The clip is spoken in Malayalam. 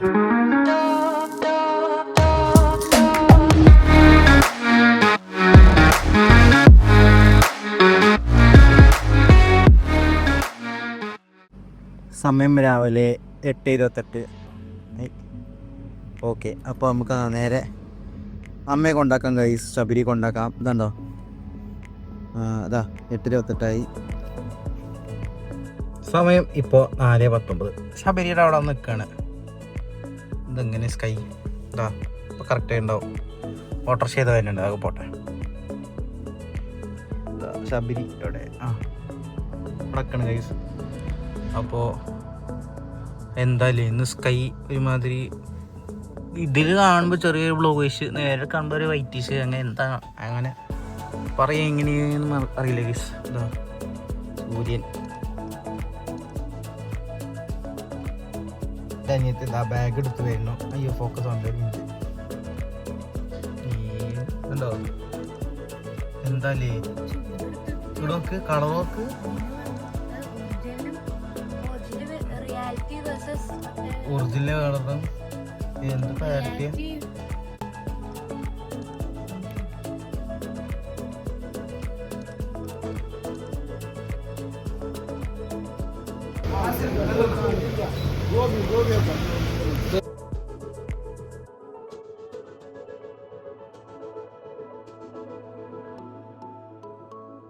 സമയം രാവിലെ 8:28. ഓക്കെ, അപ്പോൾ നമുക്ക് നേരെ അമ്മയെ കൊണ്ടാക്കാം ഗൈസ്, ശബരി കൊണ്ടാക്കാം. ഇതുണ്ടോ, അതാ 8:28. സമയം ഇപ്പോൾ 4:19. ശബരിയുടെ അവിടെ നിൽക്കുകയാണ്. ഇതെങ്ങനെ സ്കൈ ഇതാ ഇപ്പോൾ കറക്റ്റായി ഉണ്ടാവും. ഓട്ടോറിക്ഷ ചെയ്ത് വരുന്നുണ്ട്, അതൊക്കെ പോട്ടെ. ശബരി അവിടെ നടക്കണം ഗൈസ്. അപ്പോൾ എന്തായാലും ഇന്ന് സ്കൈ ഒരുമാതിരി ഇതിൽ കാണുമ്പോൾ ചെറിയൊരു ബ്ലൂയിഷ്, നേരെ കാണുമ്പോൾ ഒരു വൈറ്റിഷ്, അങ്ങനെ എന്താ അങ്ങനെ പറയാം എങ്ങനെയെന്ന് അറിയില്ല ഗൈസ്. എന്താ സൂര്യൻ അനിയത്തി ആ ബാഗ് എടുത്ത് വരുന്നു. അയ്യോ ഫോക്കസ് ഉണ്ട്, ഒരു മിനിറ്റ്. ഉണ്ടോ എന്താല്ലേ നോക്ക്, കളർ നോക്ക്. ഒറിജിനൽ കളറും എന്ത് പാരറ്റിയ